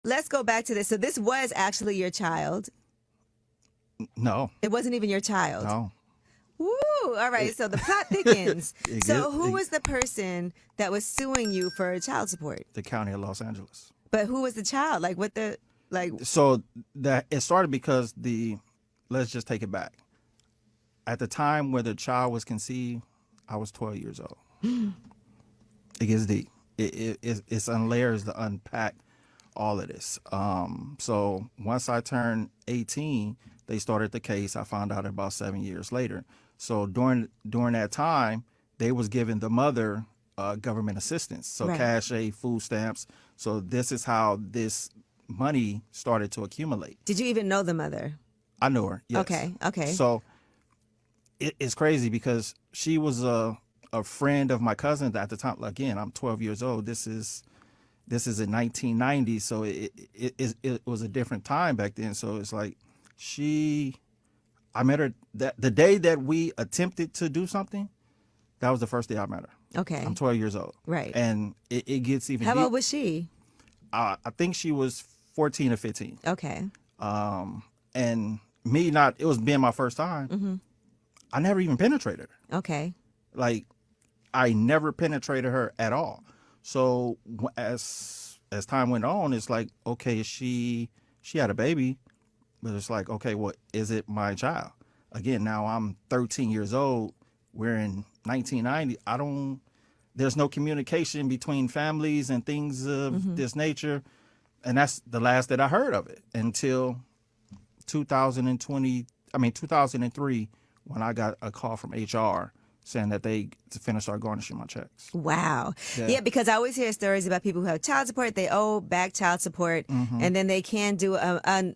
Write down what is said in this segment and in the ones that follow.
let's go back to this. So this was actually your child. No, It wasn't even your child. no. Woo! All right. It, So the plot thickens. it So get, who was the person that was suing you for child support? the county of Los Angeles. But who was the child? Like what the like? So that it started because let's just take it back. At the time where the child was conceived, I was 12 years old. It gets deep. It's on layers to unpack all of this. So once I turned 18, they started the case. I found out about 7 years later. So during that time, they was giving the mother government assistance, so Right. cash aid, food stamps. So this is how this money started to accumulate. Did you even know the mother? I knew her. Yes. Okay. Okay. So it's crazy because she was a friend of my cousin at the time. Again, I'm 12 years old. This is in 1990, so it was a different time back then. So it's like I met her the day that we attempted to do something. That was the first day I met her. Okay. I'm 12 years old. Right. And it gets even How deep. old was she? I think she was 14 or 15. Okay. And it was being my first time. I never even penetrated her. Okay. Like, I never penetrated her at all. So as time went on, it's like, okay, she had a baby, but it's like, okay, well, is it my child? Again, now I'm 13 years old. We're in 1990. There's no communication between families and things of this nature. And that's the last that I heard of it until 2003, when I got a call from HR saying that they finished start garnishing my checks. Wow. Yeah. Yeah, because I always hear stories about people who have child support. They owe back child support, and then they can do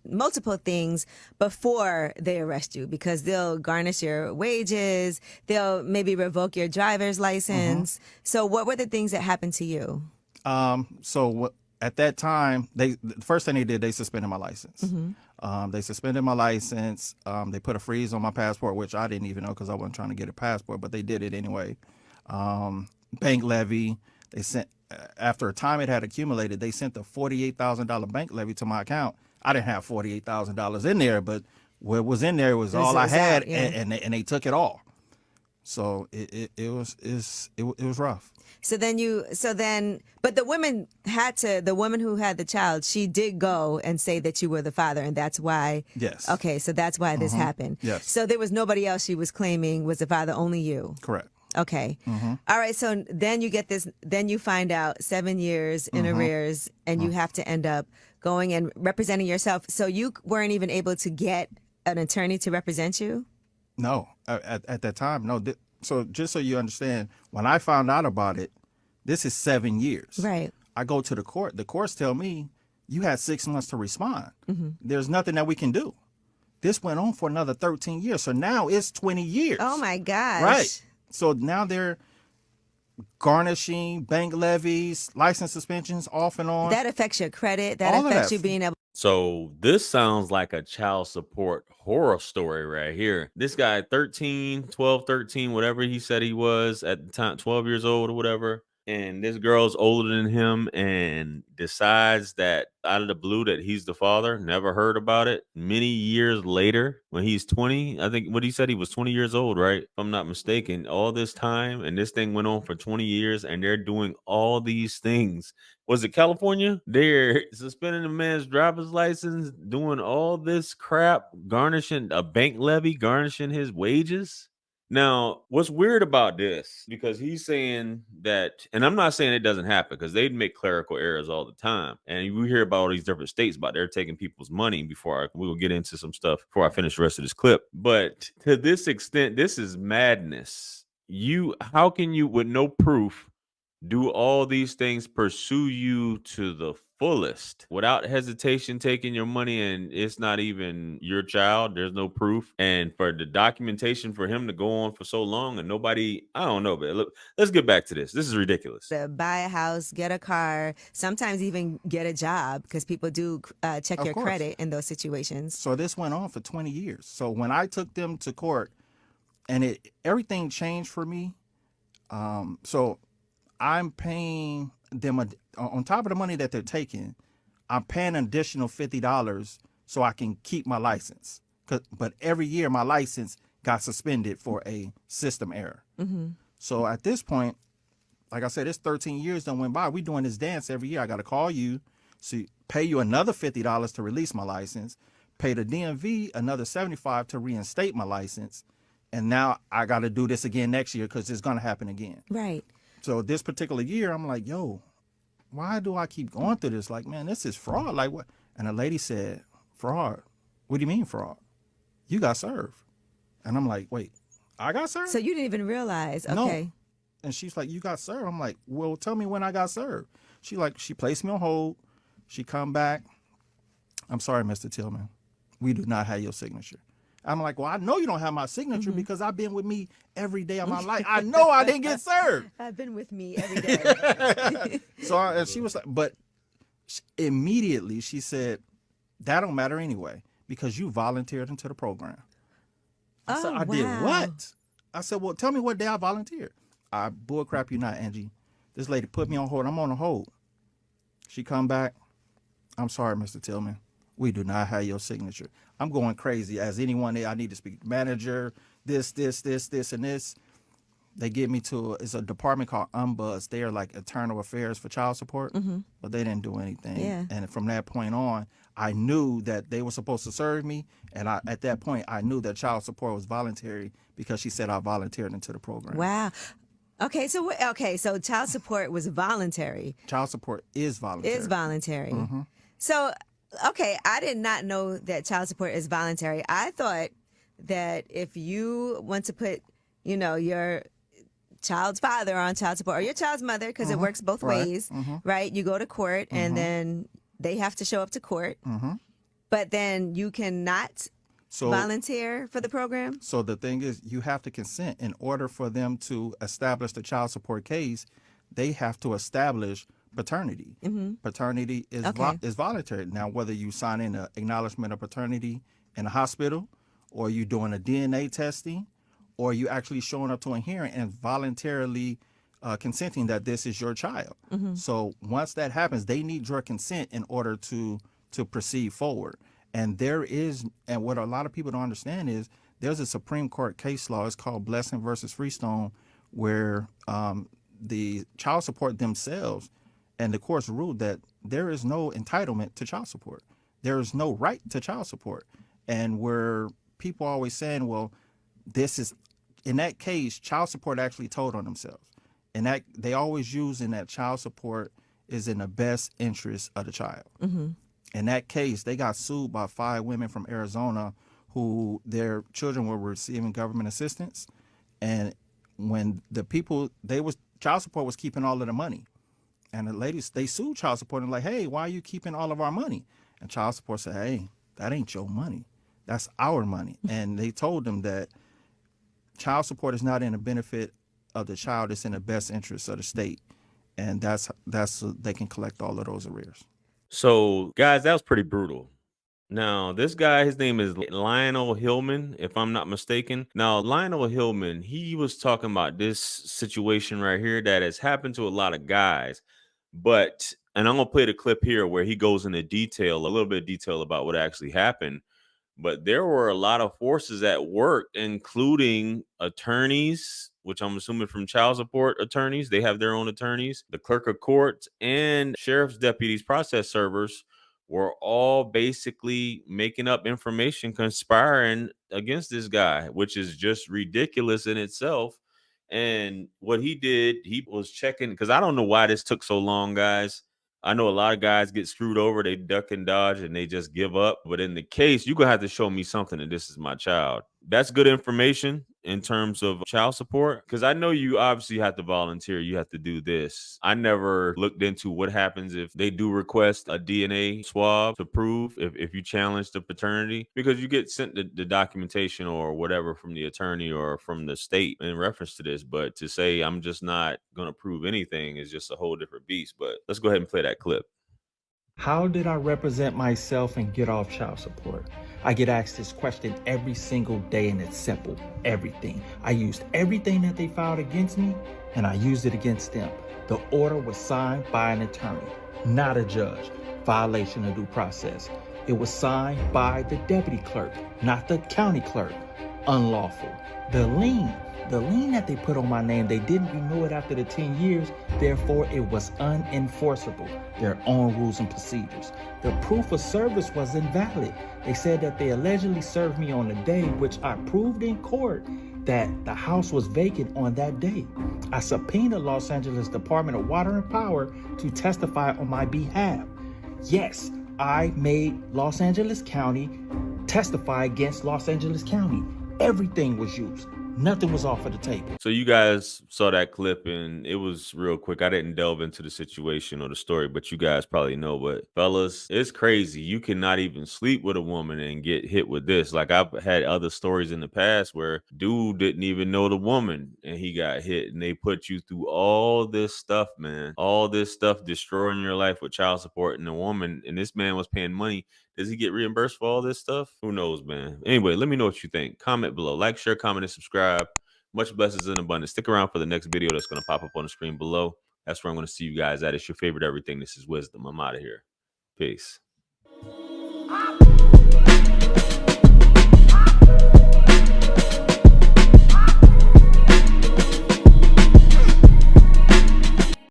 multiple things before they arrest you because they'll garnish your wages. They'll maybe revoke your driver's license. So what were the things that happened to you? At that time, the first thing they did, they suspended my license. They suspended my license. They put a freeze on my passport, which I didn't even know because I wasn't trying to get a passport, but they did it anyway. Bank levy. They sent after a time it had accumulated. They sent the $48,000 bank levy to my account. I didn't have $48,000 in there, but what was in there was all I had, and they took it all. So it was rough. But the woman who had the child, she did go and say that you were the father, and that's why. Yes. Okay, so that's why this happened. Yes. So there was nobody else she was claiming was the father, only you. Correct. Okay. All right. So then you get this. Then you find out 7 years in arrears, and you have to end up going and representing yourself. So you weren't even able to get an attorney to represent you. No, at that time, no. So just so you understand, when I found out about it, this is 7 years. Right. I go to the court. The courts tell me you had 6 months to respond. There's nothing that we can do. This went on for another 13 years. So now it's 20 years. Oh my gosh. Right. So now they're garnishing bank levies, license suspensions off and on. That affects your credit. That All of affects that. you being able. So this sounds like a child support horror story right here. This guy, 12, 13, whatever he said he was at the time, 12 years old or whatever. And this girl's older than him and decides that out of the blue that he's the father. Never heard about it. Many years later, when he's 20, I think what he said, he was 20 years old, right? If I'm not mistaken, all this time. And this thing went on for 20 years and they're doing all these things. Was it California? They're suspending a man's driver's license, doing all this crap, garnishing a bank levy, garnishing his wages. Now, what's weird about this, because he's saying that, and I'm not saying it doesn't happen because they'd make clerical errors all the time. And we hear about all these different states about they're taking people's money we will get into some stuff before I finish the rest of this clip. But to this extent, this is madness. How can you, with no proof, do all these things, pursue you to the fullest without hesitation, taking your money, and it's not even your child? There's no proof. And for the documentation for him to go on for so long and nobody, I don't know, but look, let's get back to this. This is ridiculous. To buy a house, get a car, sometimes even get a job because people do check Of your course. credit in those situations. So this went on for 20 years. So when I took them to court, and everything changed for me. So I'm paying them on top of the money that they're taking. I'm paying an additional $50 so I can keep my license. But every year my license got suspended for a system error. So at this point, like I said, it's 13 years that went by. We doing this dance every year. I got to call you, pay you another $50 to release my license, pay the DMV another $75 to reinstate my license. And now I got to do this again next year because it's going to happen again. Right. So this particular year, I'm like, yo, why do I keep going through this? Like, man, this is fraud. Like, what? And the lady said, fraud? What do you mean fraud? You got served. And I'm like, wait, I got served? So you didn't even realize, okay. No. And she's like, you got served? I'm like, well, tell me when I got served. She placed me on hold. She come back. I'm sorry, Mr. Tillman. We do not have your signature. I'm like, well, I know you don't have my signature because I've been with me every day of my life. I know I didn't get served. I've been with me every day. And she was like, but immediately she said, that don't matter anyway because you volunteered into the program. I said, I did what? I said, well, tell me what day I volunteered. I bullcrap you not, Angie. This lady put me on hold. I'm on a hold. She come back. I'm sorry, Mr. Tillman. We do not have your signature. I'm going crazy. As anyone there, I need to speak to manager, this, and this. They get me to, it's a department called Umbuzz. They are like internal affairs for child support, but they didn't do anything. Yeah. And from that point on, I knew that they were supposed to serve me. And at that point, I knew that child support was voluntary because she said I volunteered into the program. Wow. Okay, so child support was voluntary. Child support is voluntary. Is voluntary. So, okay, I did not know that child support is voluntary. I thought that if you want to put, your child's father on child support or your child's mother, because it works both ways, right? You go to court and then they have to show up to court, but then you cannot volunteer for the program? So the thing is, you have to consent. In order for them to establish the child support case, they have to establish paternity. Paternity is voluntary. Now, whether you sign in an acknowledgement of paternity in a hospital or you doing a DNA testing or you actually showing up to a hearing and voluntarily consenting that this is your child. So once that happens, they need your consent in order to proceed forward. And what a lot of people don't understand is there's a Supreme Court case law. It's called Blessing versus Freestone, where the child support themselves and the courts ruled that there is no entitlement to child support. There is no right to child support. And where people are always saying, well, in that case, child support actually told on themselves. And that they always use in that child support is in the best interest of the child. In that case, they got sued by 5 women from Arizona who their children were receiving government assistance. And when child support was keeping all of the money. And the ladies, they sued child support and like, hey, why are you keeping all of our money? And child support said, hey, that ain't your money. That's our money. And they told them that child support is not in the benefit of the child. It's in the best interest of the state. And that's they can collect all of those arrears. So, guys, that was pretty brutal. Now, this guy, his name is Lionel Hillman, if I'm not mistaken. Now, Lionel Hillman, he was talking about this situation right here that has happened to a lot of guys. And I'm going to play the clip here where he goes into a little bit of detail about what actually happened. But there were a lot of forces at work, including attorneys, which I'm assuming from child support attorneys. They have their own attorneys. The clerk of court and sheriff's deputies, process servers were all basically making up information, conspiring against this guy, which is just ridiculous in itself. And what he did, he was checking, because I don't know why this took so long, guys. I know a lot of guys get screwed over. They duck and dodge and they just give up. But in the case, you're going to have to show me something that this is my child. That's good information in terms of child support, because I know you obviously have to volunteer. You have to do this. I never looked into what happens if they do request a DNA swab to prove if you challenge the paternity, because you get sent the documentation or whatever from the attorney or from the state in reference to this. But to say I'm just not going to prove anything is just a whole different beast. But let's go ahead and play that clip. How did I represent myself and get off child support? I get asked this question every single day, and it's simple. Everything. I used everything that they filed against me, and I used it against them. The order was signed by an attorney, not a judge. Violation of due process. It was signed by the deputy clerk, not the county clerk. Unlawful. The lien that they put on my name, they didn't renew it after the 10 years, therefore it was unenforceable. Their own rules and procedures. The proof of service was invalid. They said that they allegedly served me on a day, which I proved in court that the house was vacant on that day. I subpoenaed Los Angeles Department of Water and Power to testify on my behalf. Yes, I made Los Angeles County testify against Los Angeles County. Everything was used. Nothing was off of the table. So you guys saw that clip and it was real quick. I didn't delve into the situation or the story, but you guys probably know. But fellas, it's crazy. You cannot even sleep with a woman and get hit with this. Like I've had other stories in the past where dude didn't even know the woman and he got hit and they put you through all this stuff, man. All this stuff destroying your life with child support and the woman, and this man was paying money. Does he get reimbursed for all this stuff? Who knows, man? Anyway, let me know what you think. Comment below. Like, share, comment, and subscribe. Much blessings in abundance. Stick around for the next video that's going to pop up on the screen below. That's where I'm going to see you guys at. It's your favorite everything. This is Wisdom. I'm out of here. Peace.